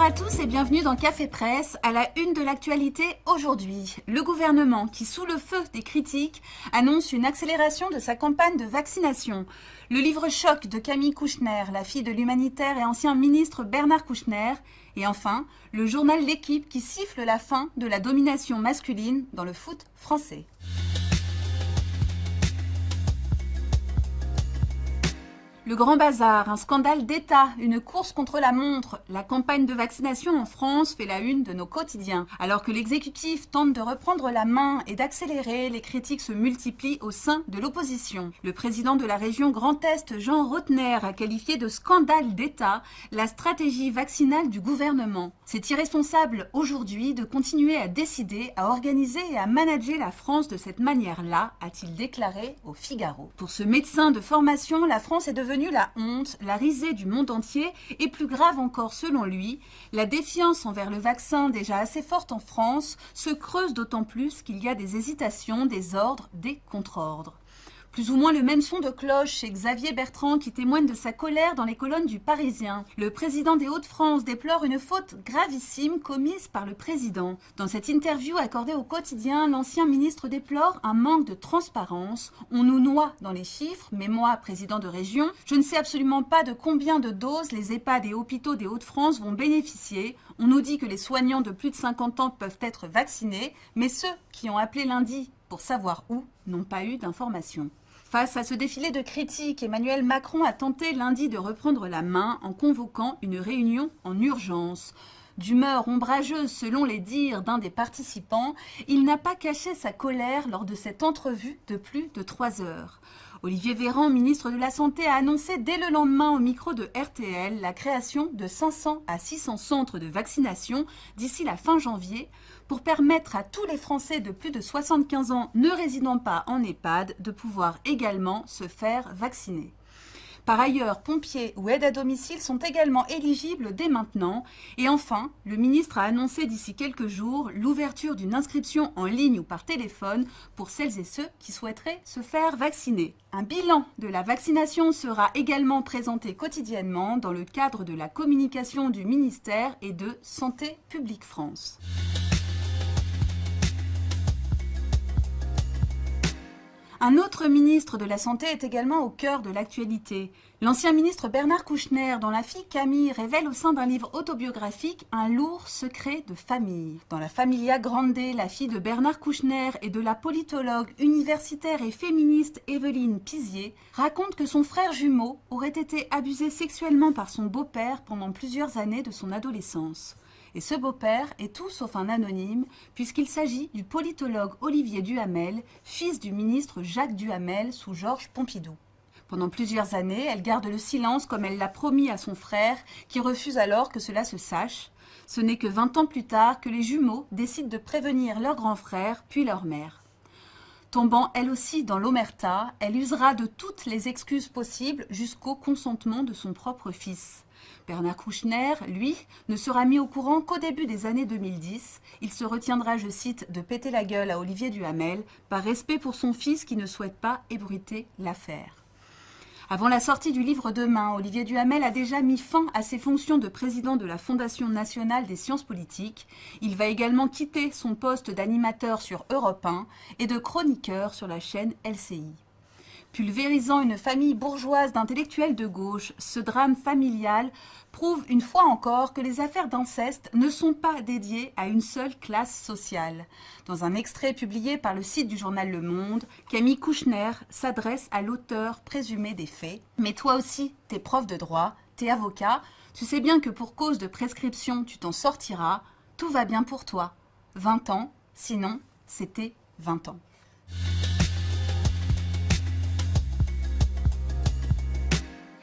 à tous et bienvenue dans Café Presse, à la une de l'actualité aujourd'hui. Le gouvernement, qui sous le feu des critiques, annonce une accélération de sa campagne de vaccination. Le livre choc de Camille Kouchner, la fille de l'humanitaire et ancien ministre Bernard Kouchner. Et enfin, le journal L'Équipe qui siffle la fin de la domination masculine dans le foot français. Le grand bazar, un scandale d'État, une course contre la montre. La campagne de vaccination en France fait la une de nos quotidiens. Alors que l'exécutif tente de reprendre la main et d'accélérer, les critiques se multiplient au sein de l'opposition. Le président de la région Grand Est, Jean Rottner, a qualifié de scandale d'État la stratégie vaccinale du gouvernement. C'est irresponsable aujourd'hui de continuer à décider, à organiser et à manager la France de cette manière-là, a-t-il déclaré au Figaro. Pour ce médecin de formation, la France est devenue la honte, la risée du monde entier et plus grave encore selon lui, la défiance envers le vaccin déjà assez forte en France se creuse d'autant plus qu'il y a des hésitations, des ordres, des contre-ordres. Plus ou moins le même son de cloche chez Xavier Bertrand qui témoigne de sa colère dans les colonnes du Parisien. Le président des Hauts-de-France déplore une faute gravissime commise par le président. Dans cette interview accordée au quotidien, l'ancien ministre déplore un manque de transparence. On nous noie dans les chiffres, mais moi, président de région, je ne sais absolument pas de combien de doses les EHPAD et hôpitaux des Hauts-de-France vont bénéficier. On nous dit que les soignants de plus de 50 ans peuvent être vaccinés, mais ceux qui ont appelé lundi pour savoir où n'ont pas eu d'informations. Face à ce défilé de critiques, Emmanuel Macron a tenté lundi de reprendre la main en convoquant une réunion en urgence. D'humeur ombrageuse selon les dires d'un des participants, il n'a pas caché sa colère lors de cette entrevue de plus de 3 heures. Olivier Véran, ministre de la Santé, a annoncé dès le lendemain au micro de RTL la création de 500 à 600 centres de vaccination d'ici la fin janvier pour permettre à tous les Français de plus de 75 ans ne résidant pas en EHPAD de pouvoir également se faire vacciner. Par ailleurs, pompiers ou aides à domicile sont également éligibles dès maintenant. Et enfin, le ministre a annoncé d'ici quelques jours l'ouverture d'une inscription en ligne ou par téléphone pour celles et ceux qui souhaiteraient se faire vacciner. Un bilan de la vaccination sera également présenté quotidiennement dans le cadre de la communication du ministère et de Santé publique France. Un autre ministre de la Santé est également au cœur de l'actualité. L'ancien ministre Bernard Kouchner, dont la fille Camille révèle au sein d'un livre autobiographique un lourd secret de famille. Dans la Familia Grande, la fille de Bernard Kouchner et de la politologue universitaire et féministe Evelyne Pizier raconte que son frère jumeau aurait été abusé sexuellement par son beau-père pendant plusieurs années de son adolescence. Et ce beau-père est tout sauf un anonyme, puisqu'il s'agit du politologue Olivier Duhamel, fils du ministre Jacques Duhamel sous Georges Pompidou. Pendant plusieurs années, elle garde le silence comme elle l'a promis à son frère, qui refuse alors que cela se sache. Ce n'est que 20 ans plus tard que les jumeaux décident de prévenir leur grand frère, puis leur mère. Tombant elle aussi dans l'omerta, elle usera de toutes les excuses possibles jusqu'au consentement de son propre fils. Bernard Kouchner, lui, ne sera mis au courant qu'au début des années 2010. Il se retiendra, je cite, de péter la gueule à Olivier Duhamel, par respect pour son fils qui ne souhaite pas ébruiter l'affaire. Avant la sortie du livre Demain, Olivier Duhamel a déjà mis fin à ses fonctions de président de la Fondation nationale des sciences politiques. Il va également quitter son poste d'animateur sur Europe 1 et de chroniqueur sur la chaîne LCI. Pulvérisant une famille bourgeoise d'intellectuels de gauche, ce drame familial prouve une fois encore que les affaires d'inceste ne sont pas dédiées à une seule classe sociale. Dans un extrait publié par le site du journal Le Monde, Camille Kouchner s'adresse à l'auteur présumé des faits. Mais toi aussi, t'es prof de droit, t'es avocat, tu sais bien que pour cause de prescription, tu t'en sortiras, tout va bien pour toi. 20 ans, sinon, c'était 20 ans.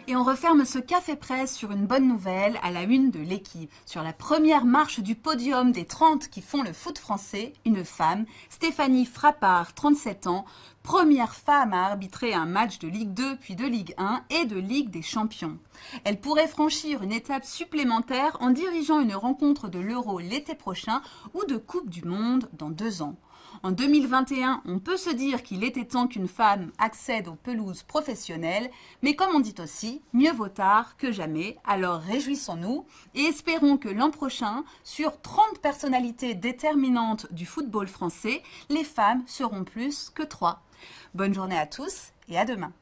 Et on referme ce Café Presse sur une bonne nouvelle à la une de L'Équipe. Sur la première marche du podium des 30 qui font le foot français, une femme, Stéphanie Frappard, 37 ans, première femme à arbitrer un match de Ligue 2 puis de Ligue 1 et de Ligue des Champions. Elle pourrait franchir une étape supplémentaire en dirigeant une rencontre de l'Euro l'été prochain ou de Coupe du Monde dans 2 ans. En 2021, on peut se dire qu'il était temps qu'une femme accède aux pelouses professionnelles, mais comme on dit aussi, mieux vaut tard que jamais. Alors réjouissons-nous et espérons que l'an prochain, sur 30 personnalités déterminantes du football français, les femmes seront plus que 3. Bonne journée à tous et à demain.